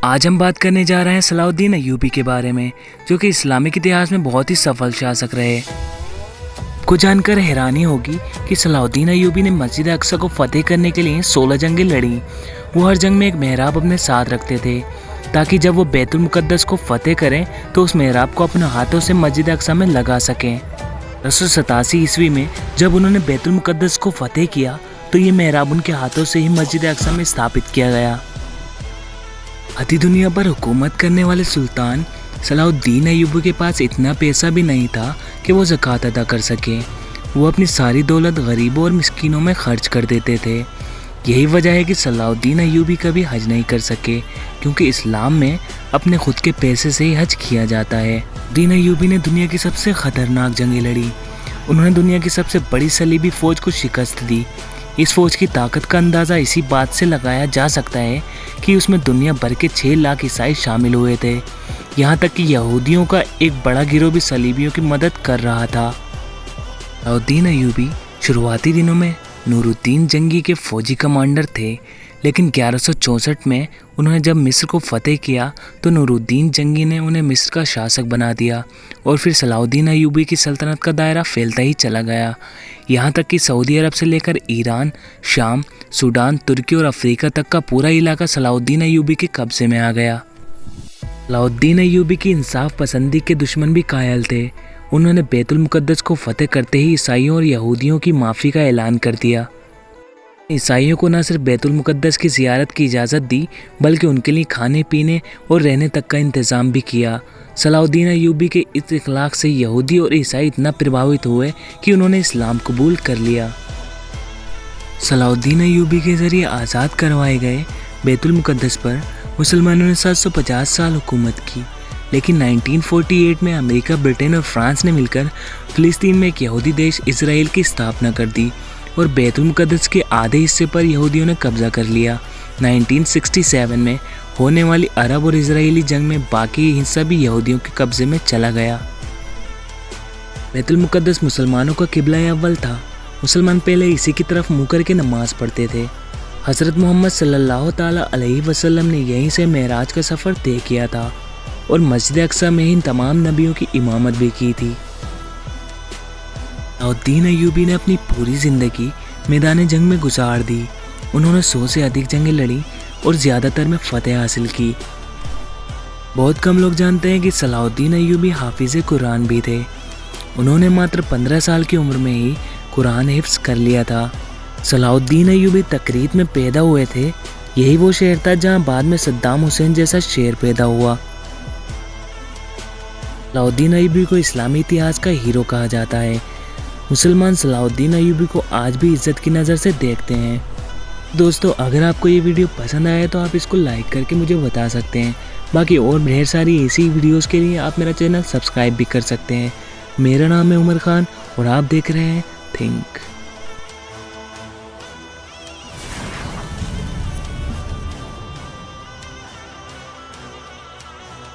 आज हम बात करने जा रहे हैं सलाउद्दीन अय्यूबी के बारे में, जो कि इस्लामिक इतिहास में बहुत ही सफल शासक रहे। आपको जानकर हैरानी होगी कि सलाउद्दीन अय्यूबी ने मस्जिद अक्सा को फतेह करने के लिए 16 जंगें लड़ी। वो हर जंग में एक मेहराब अपने साथ रखते थे ताकि जब वो बैतुल मुकद्दस को फतेह करें तो उस मेहराब को अपने हाथों से मस्जिद अक्सा में लगा सकें। 1987 ईस्वी में जब उन्होंने बैतुल मुकद्दस को फतेह किया तो ये मेहराब उनके हाथों से ही मस्जिद अक्सा में स्थापित किया गया। आधी दुनिया पर हुकूमत करने वाले सुल्तान सलाउद्दीन अय्यूबी के पास इतना पैसा भी नहीं था कि वो ज़कात अदा कर सके। वो अपनी सारी दौलत गरीबों और मिस्कीनों में खर्च कर देते थे। यही वजह है कि सलाउद्दीन अय्यूबी कभी हज नहीं कर सके, क्योंकि इस्लाम में अपने खुद के पैसे से ही हज किया जाता है। सलाउद्दीन अय्यूबी ने दुनिया की सबसे ख़तरनाक जंगें लड़ी। उन्होंने दुनिया की सबसे बड़ी सलीबी फ़ौज को शिकस्त दी। इस फौज की ताकत का अंदाज़ा इसी बात से लगाया जा सकता है कि उसमें दुनिया भर के 6 लाख ईसाई शामिल हुए थे। यहाँ तक कि यहूदियों का एक बड़ा गिरोह भी सलीबियों की मदद कर रहा था। सलाउद्दीन अय्यूबी शुरुआती दिनों में नूरुद्दीन जंगी के फौजी कमांडर थे, लेकिन 1164 में उन्होंने जब मिस्र को फतेह किया तो नूरुद्दीन जंगी ने उन्हें मिस्र का शासक बना दिया और फिर सलाउद्दीन अय्यूबी की सल्तनत का दायरा फैलता ही चला गया। यहाँ तक कि सऊदी अरब से लेकर ईरान, शाम, सूडान, तुर्की और अफ्रीका तक का पूरा इलाका सलाउद्दीन अय्यूबी के कब्जे में आ गया। सलाउद्दीन अय्यूबी की इंसाफ पसंदी के दुश्मन भी कायल थे। उन्होंने बैतुल मुकद्दस को फतेह करते ही ईसाइयों और यहूदियों की माफ़ी का ऐलान कर दिया। ईसाइयों को न सिर्फ बैतुल मुकद्दस की ज़ियारत की इजाज़त दी, बल्कि उनके लिए खाने पीने और रहने तक का इंतज़ाम भी किया। सलाउद्दीन अय्यूबी के इस इखलाक से यहूदी और ईसाई इतना प्रभावित हुए कि उन्होंने इस्लाम कबूल कर लिया। सलाउद्दीन अय्यूबी के ज़रिए आज़ाद करवाए गए बैतुल मुकद्दस पर मुसलमानों ने 750 साल हुकूमत की, लेकिन 1948 में अमेरिका, ब्रिटेन और फ्रांस ने मिलकर फ़िलिस्तीन में एक यहूदी देश इसराइल की स्थापना कर दी और बैतुल मुकद्दस के आधे हिस्से पर यहूदियों ने कब्जा कर लिया। 1967 में होने वाली अरब और इजरायली जंग में बाकी हिस्सा भी यहूदियों के कब्जे में चला गया। बैतुल मुकद्दस मुसलमानों का किबला अव्वल था। मुसलमान पहले इसी की तरफ मुँह करके नमाज पढ़ते थे। हज़रत मोहम्मद सल्लल्लाहु ताला अलैहि वसल्लम ने यहीं से मेराज का सफ़र तय किया था और मस्जिद अक्सा में ही इन तमाम नबियों की इमामत भी की थी। सलाउद्दीन अय्यूबी ने अपनी पूरी ज़िंदगी मैदान जंग में गुजार दी। उन्होंने 100 से अधिक जंगें लड़ी और ज़्यादातर में फतेह हासिल की। बहुत कम लोग जानते हैं कि सलाउद्दीन अय्यूबी हाफिज़ कुरान भी थे। उन्होंने मात्र 15 साल की उम्र में ही कुरान हिफ्ज़ कर लिया था। सलाउद्दीन अय्यूबी तकरीत में पैदा हुए थे। यही वो शहर था जहाँ बाद में सद्दाम हुसैन जैसा शेर पैदा हुआ। सलाउद्दीन अय्यूबी को इस्लामी इतिहास का हीरो कहा जाता है। मुसलमान सलाउद्दीन अय्यूबी को आज भी इज्जत की नज़र से देखते हैं। दोस्तों, अगर आपको ये वीडियो पसंद आया तो आप इसको लाइक करके मुझे बता सकते हैं। बाकी और ढेर सारी ऐसी वीडियोस के लिए आप मेरा चैनल सब्सक्राइब भी कर सकते हैं। मेरा नाम है उमर खान और आप देख रहे हैं थिंक।